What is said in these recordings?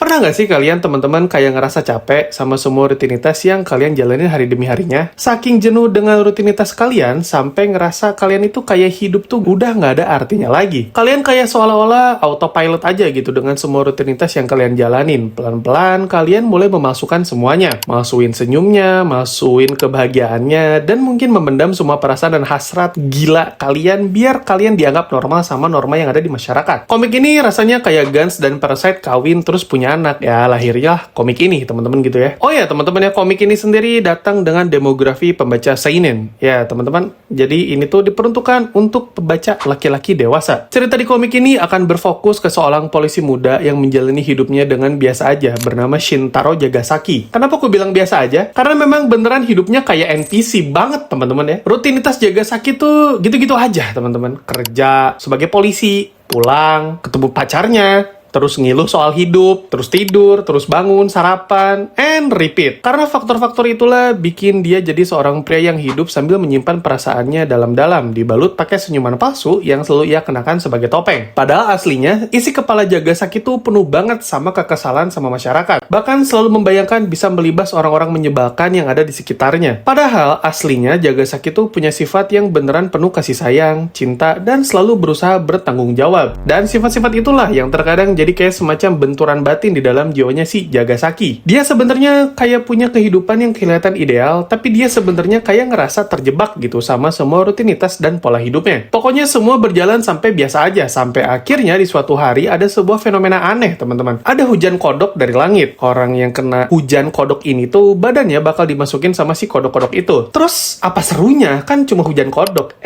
Pernah nggak sih kalian teman-teman kayak ngerasa capek sama semua rutinitas yang kalian jalanin hari demi harinya? Saking jenuh dengan rutinitas kalian, sampai ngerasa kalian itu kayak hidup tuh udah nggak ada artinya lagi. Kalian kayak seolah-olah autopilot aja gitu dengan semua rutinitas yang kalian jalanin. Pelan-pelan kalian mulai memasukkan semuanya. Masukin senyumnya, masukin kebahagiaannya, dan mungkin memendam semua perasaan dan hasrat gila kalian biar kalian dianggap normal sama norma yang ada di masyarakat. Komik ini rasanya kayak Gans dan Parasite kawin terus punya anak. Ya, lahirnya komik ini, teman-teman gitu ya. Oh ya, teman-teman ya, komik ini sendiri datang dengan demografi pembaca seinen. Ya, teman-teman, jadi ini tuh diperuntukkan untuk pembaca laki-laki dewasa. Cerita di komik ini akan berfokus ke seorang polisi muda yang menjalani hidupnya dengan biasa aja, bernama Shintaro Jagasaki. Kenapa aku bilang biasa aja? Karena memang beneran hidupnya kayak NPC banget, teman-teman ya. Rutinitas Jagasaki tuh gitu-gitu aja, teman-teman. Kerja sebagai polisi, pulang, ketemu pacarnya, terus ngiluh soal hidup, terus tidur, terus bangun, sarapan, and repeat. Karena faktor-faktor itulah bikin dia jadi seorang pria yang hidup sambil menyimpan perasaannya dalam-dalam, dibalut pakai senyuman palsu yang selalu ia kenakan sebagai topeng. Padahal aslinya, isi kepala Jagasaki itu penuh banget sama kekesalan sama masyarakat. Bahkan selalu membayangkan bisa melibas orang-orang menyebalkan yang ada di sekitarnya. Padahal aslinya Jagasaki itu punya sifat yang beneran penuh kasih sayang, cinta, dan selalu berusaha bertanggung jawab. Dan sifat-sifat itulah yang terkadang jadi kayak semacam benturan batin di dalam jiwanya si Jagasaki. Dia sebenarnya kayak punya kehidupan yang kelihatan ideal, tapi dia sebenarnya kayak ngerasa terjebak gitu sama semua rutinitas dan pola hidupnya. Pokoknya semua berjalan sampai biasa aja, sampai akhirnya di suatu hari ada sebuah fenomena aneh, teman-teman. Ada hujan kodok dari langit. Orang yang kena hujan kodok ini tuh badannya bakal dimasukin sama si kodok-kodok itu. Terus apa serunya? Kan cuma hujan kodok.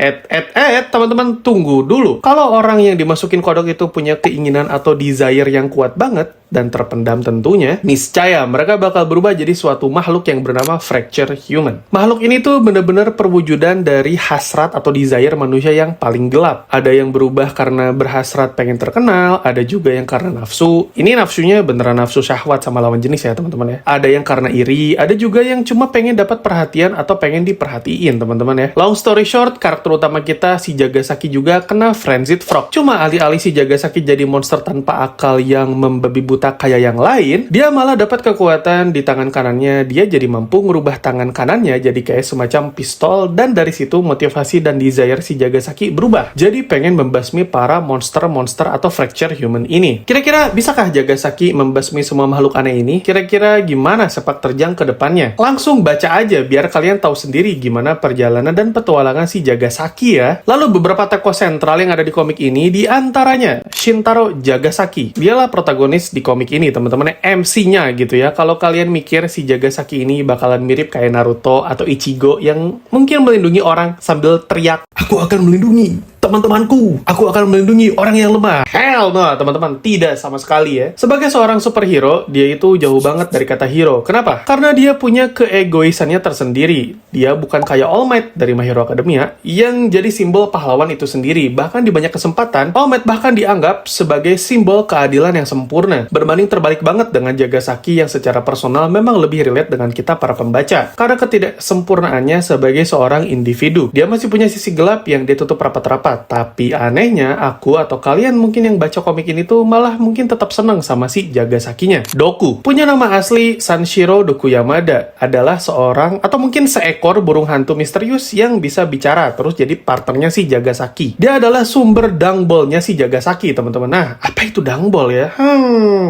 Teman-teman, tunggu dulu. Kalau orang yang dimasukin kodok itu punya keinginan atau desire yang kuat banget dan terpendam tentunya, niscaya mereka bakal berubah jadi suatu makhluk yang bernama Fracture Human. Makhluk ini tuh bener-bener perwujudan dari hasrat atau desire manusia yang paling gelap. Ada yang berubah karena berhasrat pengen terkenal, ada juga yang karena nafsu. Ini nafsunya beneran nafsu syahwat sama lawan jenis ya, teman-teman ya. Ada yang karena iri, ada juga yang cuma pengen dapat perhatian atau pengen diperhatiin, teman-teman ya. Long story short, karakter utama kita, si Jagasaki juga kena frenzied frog. Cuma alih-alih si Jagasaki jadi monster tanpa akal yang membabi buta kayak yang lain, dia malah dapat kekuatan di tangan kanannya. Dia jadi mampu merubah tangan kanannya jadi kayak semacam pistol, dan dari situ motivasi dan desire si Jagasaki berubah. Jadi pengen membasmi para monster-monster atau fracture human ini. Kira-kira bisakah Jagasaki membasmi semua makhluk aneh ini? Kira-kira gimana sepak terjang ke depannya? Langsung baca aja biar kalian tahu sendiri gimana perjalanan dan petualangan si Jagasaki ya. Lalu beberapa tokoh sentral yang ada di komik ini, di antaranya Shintaro Jagasaki. Dialah protagonis di komik ini, teman-teman, MC-nya gitu ya. Kalau kalian mikir si Jagasaki ini bakalan mirip kayak Naruto atau Ichigo yang mungkin melindungi orang sambil teriak, "Aku akan melindungi teman-temanku, aku akan melindungi orang yang lemah." Hell no, teman-teman, tidak sama sekali ya. Sebagai seorang superhero, dia itu jauh banget dari kata hero. Kenapa? Karena dia punya keegoisannya tersendiri. Dia bukan kayak All Might dari My Hero Academia yang jadi simbol pahlawan itu sendiri. Bahkan di banyak kesempatan, All Might bahkan dianggap sebagai simbol keadilan yang sempurna. Berbanding terbalik banget dengan Jagasaki yang secara personal memang lebih relate dengan kita para pembaca. Karena ketidaksempurnaannya sebagai seorang individu. Dia masih punya sisi gelap yang dia tutup rapat-rapat. Tapi anehnya, aku atau kalian mungkin yang baca komik ini tuh malah mungkin tetap senang sama si Jagasakinya. Doku. Punya nama asli Sanshiro Dokuyamada. Adalah seorang atau mungkin seekor burung hantu misterius yang bisa bicara terus jadi partnernya si Jagasaki. Dia adalah sumber dangball-nya si Jagasaki, teman-teman. Nah, apa itu dangball ya?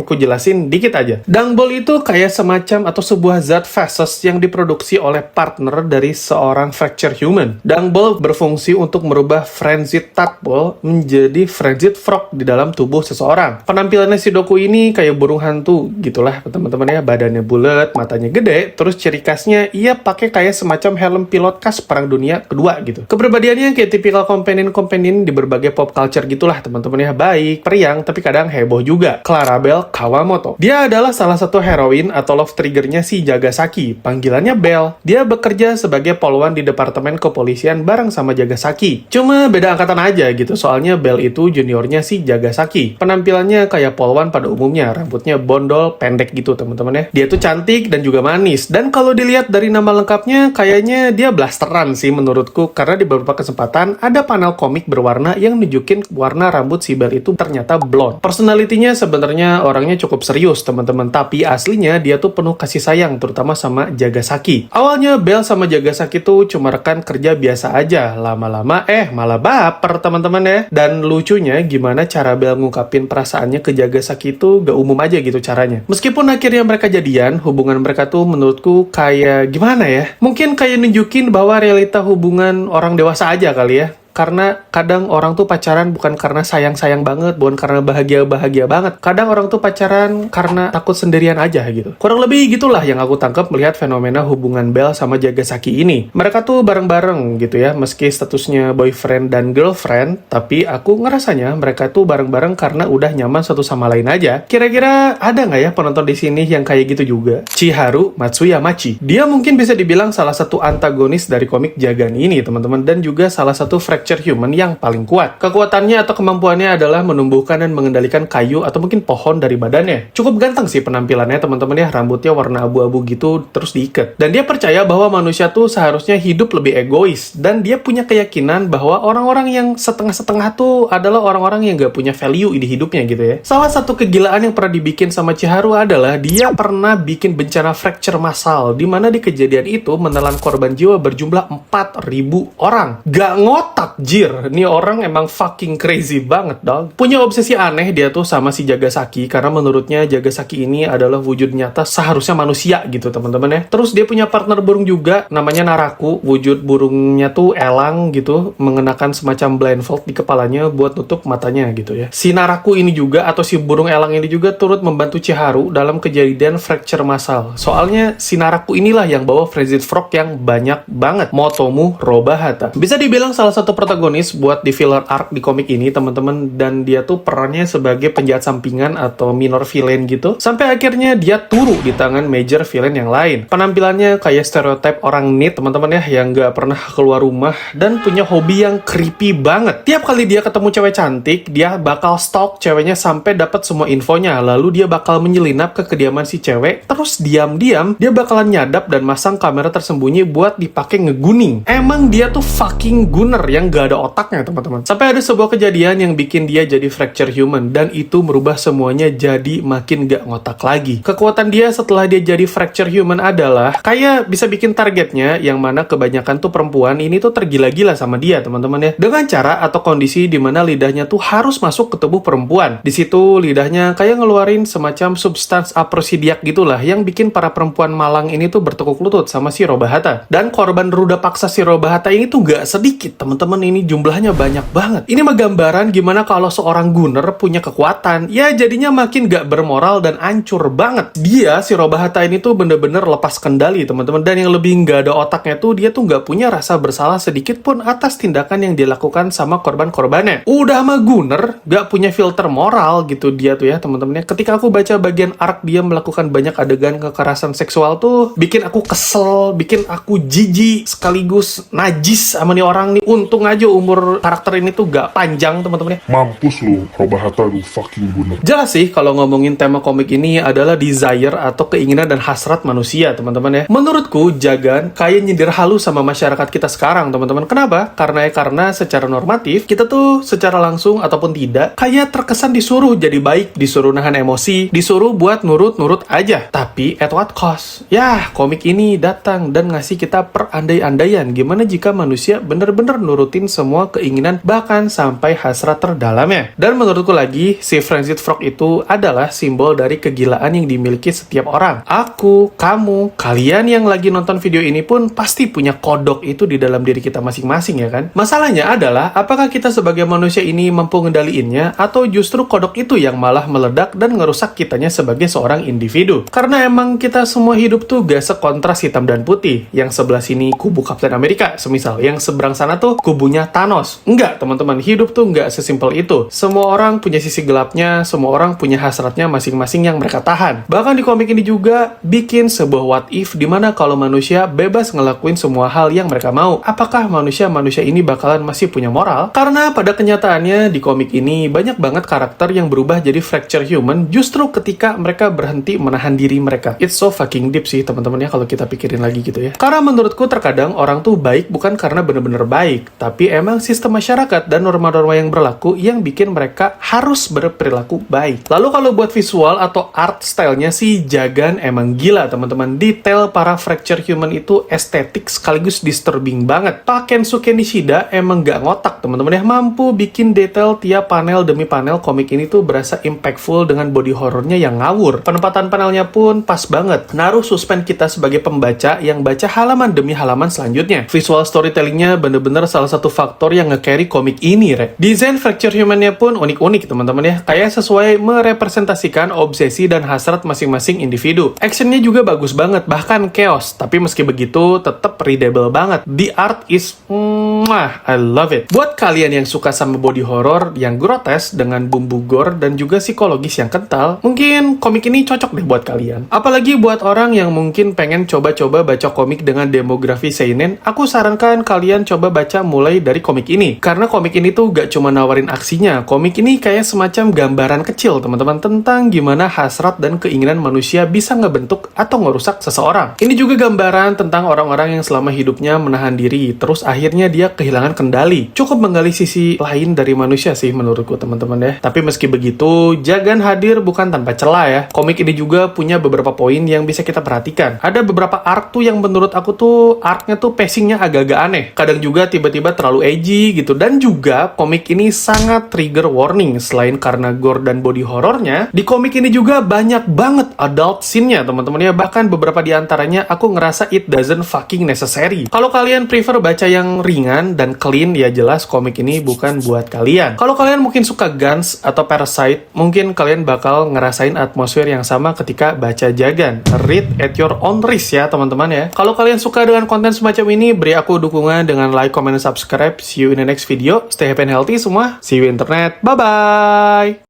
Aku jelasin dikit aja. Dangball itu kayak semacam atau sebuah zat fases yang diproduksi oleh partner dari seorang fracture human. Dangball berfungsi untuk merubah frenzied tadpole menjadi frenzied frog di dalam tubuh seseorang. Penampilannya si Doku ini kayak burung hantu gitulah, teman-teman ya. Badannya bulat, matanya gede, terus ciri khasnya ia pakai kayak semacam helm pilot khas Perang Dunia Kedua gitu. Kepribadiannya kayak tipikal companion di berbagai pop culture gitulah, teman-teman ya. Baik, periang, tapi kadang heboh juga. Clarabelle Kawamoto. Dia adalah salah satu heroin atau love triggernya si Jagasaki. Panggilannya Belle. Dia bekerja sebagai polwan di departemen kepolisian bareng sama Jagasaki. Cuma beda angkatan aja gitu, soalnya Bell itu juniornya si Jagasaki. Penampilannya kayak polwan pada umumnya, rambutnya bondol, pendek gitu teman-teman ya. Dia tuh cantik dan juga manis. Dan kalau dilihat dari nama lengkapnya, kayaknya dia blasteran sih menurutku, karena di beberapa kesempatan ada panel komik berwarna yang nunjukin warna rambut si Bell itu ternyata blonde. Personalitinya sebenarnya orangnya cukup serius teman-teman, tapi aslinya dia tuh penuh kasih sayang, terutama sama Jagasaki. Awalnya Bell sama Jagasaki tuh cuma rekan kerja biasa aja, lama-lama malah baper teman-teman ya. Dan lucunya gimana cara Bell ngungkapin perasaannya ke Jagasaki itu gak umum aja gitu caranya. Meskipun akhirnya mereka jadian, hubungan mereka tuh menurutku kayak gimana ya? Mungkin kayak nunjukin bahwa realita hubungan orang dewasa aja kali ya. Karena kadang orang tuh pacaran bukan karena sayang-sayang banget, bukan karena bahagia-bahagia banget. Kadang orang tuh pacaran karena takut sendirian aja gitu. Kurang lebih gitulah yang aku tangkap melihat fenomena hubungan Bell sama Jagasaki ini. Mereka tuh bareng-bareng gitu ya, meski statusnya boyfriend dan girlfriend, tapi aku ngerasanya mereka tuh bareng-bareng karena udah nyaman satu sama lain aja. Kira-kira ada nggak ya penonton di sini yang kayak gitu juga? Chiharu Matsuyamachi. Dia mungkin bisa dibilang salah satu antagonis dari komik Jagan ini, teman-teman, dan juga salah satu human yang paling kuat. Kekuatannya atau kemampuannya adalah menumbuhkan dan mengendalikan kayu atau mungkin pohon dari badannya. Cukup ganteng sih penampilannya teman-teman ya, rambutnya warna abu-abu gitu terus diikat. Dan dia percaya bahwa manusia tuh seharusnya hidup lebih egois, dan dia punya keyakinan bahwa orang-orang yang setengah-setengah tuh adalah orang-orang yang gak punya value di hidupnya gitu ya. Salah satu kegilaan yang pernah dibikin sama Chiharu adalah dia pernah bikin bencana fracture massal, di mana di kejadian itu menelan korban jiwa berjumlah 4.000 orang. Gak ngotak jir, nih orang emang fucking crazy banget dong. Punya obsesi aneh dia tuh sama si Jagasaki, karena menurutnya Jagasaki ini adalah wujud nyata seharusnya manusia gitu teman-teman ya. Terus dia punya partner burung juga, namanya Naraku. Wujud burungnya tuh elang gitu, mengenakan semacam blindfold di kepalanya buat nutup matanya gitu ya. Si Naraku ini juga, atau si burung elang ini juga turut membantu Chiharu dalam kejadian fracture massal. Soalnya si Naraku inilah yang bawa Frenzied Frog yang banyak banget, Motomu Robahata. Bisa dibilang salah satu protagonis buat di filler arc di komik ini teman-teman, dan dia tuh perannya sebagai penjahat sampingan atau minor villain gitu, sampai akhirnya dia turu di tangan major villain yang lain. Penampilannya kayak stereotip orang NEET teman-teman ya, yang gak pernah keluar rumah dan punya hobi yang creepy banget. Tiap kali dia ketemu cewek cantik, dia bakal stalk ceweknya sampai dapat semua infonya, lalu dia bakal menyelinap ke kediaman si cewek, terus diam-diam dia bakalan nyadap dan masang kamera tersembunyi buat dipakai ngeguning. Emang dia tuh fucking gunner yang gak ada otaknya teman-teman. Sampai ada sebuah kejadian yang bikin dia jadi fracture human, dan itu merubah semuanya jadi makin gak ngotak lagi. Kekuatan dia setelah dia jadi fracture human adalah kayak bisa bikin targetnya, yang mana kebanyakan tuh perempuan ini tuh tergila-gila sama dia teman-teman ya, dengan cara atau kondisi dimana lidahnya tuh harus masuk ke tubuh perempuan. Di situ lidahnya kayak ngeluarin semacam substans aprosidiak gitulah, yang bikin para perempuan malang ini tuh bertekuk lutut sama si Robahata. Dan korban ruda paksa si Robahata ini tuh gak sedikit teman-teman, ini jumlahnya banyak banget. Ini mah gambaran gimana kalau seorang gunner punya kekuatan, ya jadinya makin gak bermoral dan ancur banget. Dia, si Robahata ini tuh bener-bener lepas kendali teman-teman, dan yang lebih gak ada otaknya tuh, dia tuh gak punya rasa bersalah sedikit pun atas tindakan yang dilakukan sama korban-korbannya. Udah mah gunner, gak punya filter moral gitu dia tuh ya teman-teman ya. Ketika aku baca bagian arc dia melakukan banyak adegan kekerasan seksual tuh, bikin aku kesel, bikin aku jijik, sekaligus najis sama nih orang nih. Untung aja umur karakter ini tuh gak panjang teman-teman ya. Mampus lu, Robahata lu fucking gunner. Jelas sih kalau ngomongin tema komik ini adalah desire atau keinginan dan hasrat manusia teman-teman ya. Menurutku Jagan kayak nyindir halus sama masyarakat kita sekarang teman-teman. Kenapa? Karena secara normatif kita tuh secara langsung ataupun tidak kayak terkesan disuruh jadi baik, disuruh nahan emosi, disuruh buat nurut-nurut aja. Tapi at what cost? Ya, komik ini datang dan ngasih kita perandai-andaian gimana jika manusia bener-bener nurutin semua keinginan bahkan sampai hasrat terdalamnya. Dan menurutku lagi, si Frenzied Frog itu adalah simbol dari kegilaan yang dimiliki setiap orang. Aku, kamu, kalian yang lagi nonton video ini pun pasti punya kodok itu di dalam diri kita masing-masing ya kan? Masalahnya adalah apakah kita sebagai manusia ini mampu ngendaliinnya, atau justru kodok itu yang malah meledak dan ngerusak kitanya sebagai seorang individu. Karena emang kita semua hidup tuh gak sekontras hitam dan putih. Yang sebelah sini kubu Kapten Amerika semisal, yang seberang sana tuh kubu punya Thanos. Enggak, teman-teman. Hidup tuh enggak sesimpel itu. Semua orang punya sisi gelapnya, semua orang punya hasratnya masing-masing yang mereka tahan. Bahkan di komik ini juga bikin sebuah what if dimana kalau manusia bebas ngelakuin semua hal yang mereka mau. Apakah manusia-manusia ini bakalan masih punya moral? Karena pada kenyataannya di komik ini banyak banget karakter yang berubah jadi fracture human justru ketika mereka berhenti menahan diri mereka. It's so fucking deep sih teman-teman ya kalau kita pikirin lagi gitu ya. Karena menurutku terkadang orang tuh baik bukan karena bener-bener baik, tapi emang sistem masyarakat dan norma-norma yang berlaku yang bikin mereka harus berperilaku baik. Lalu kalau buat visual atau art style-nya sih Jagan emang gila teman-teman. Detail para fracture human itu estetik sekaligus disturbing banget. Pak Kensuke Nishida emang gak ngotak teman-teman ya, mampu bikin detail tiap panel demi panel komik ini tuh berasa impactful dengan body horrornya yang ngawur. Penempatan panelnya pun pas banget, naruh suspense kita sebagai pembaca yang baca halaman demi halaman selanjutnya. Visual storytellingnya bener-bener salah satu faktor yang nge-carry komik ini, Desain fracture human-nya pun unik-unik teman-teman ya, kayak sesuai merepresentasikan obsesi dan hasrat masing-masing individu. Actionnya juga bagus banget, bahkan chaos, tapi meski begitu tetap readable banget. The art is I love it. Buat kalian yang suka sama body horror yang grotes dengan bumbu gore dan juga psikologis yang kental, mungkin komik ini cocok deh buat kalian. Apalagi buat orang yang mungkin pengen coba-coba baca komik dengan demografi seinen, aku sarankan kalian coba baca mulai dari komik ini. Karena komik ini tuh gak cuma nawarin aksinya, komik ini kayak semacam gambaran kecil teman-teman tentang gimana hasrat dan keinginan manusia bisa ngebentuk atau ngerusak seseorang. Ini juga gambaran tentang orang-orang yang selama hidupnya menahan diri, terus akhirnya dia kehilangan kendali. Cukup menggali sisi lain dari manusia sih menurutku teman-teman ya. Tapi meski begitu, Jagan hadir bukan tanpa celah ya. Komik ini juga punya beberapa poin yang bisa kita perhatikan. Ada beberapa arc tuh yang menurut aku tuh arc-nya tuh pacing-nya agak-agak aneh. Kadang juga tiba-tiba terlalu edgy gitu. Dan juga komik ini sangat trigger warning. Selain karena gore dan body horornya, di komik ini juga banyak banget adult scene-nya teman-teman ya. Bahkan beberapa di antaranya aku ngerasa it doesn't fucking necessary. Kalau kalian prefer baca yang ringan dan clean, ya jelas komik ini bukan buat kalian. Kalau kalian mungkin suka Guns atau Parasite, mungkin kalian bakal ngerasain atmosfer yang sama ketika baca Jagan. Read at your own risk ya teman-teman ya. Kalau kalian suka dengan konten semacam ini, beri aku dukungan dengan like, comment, dan subscribe. See you in the next video. Stay happy and healthy semua. See you internet. Bye-bye.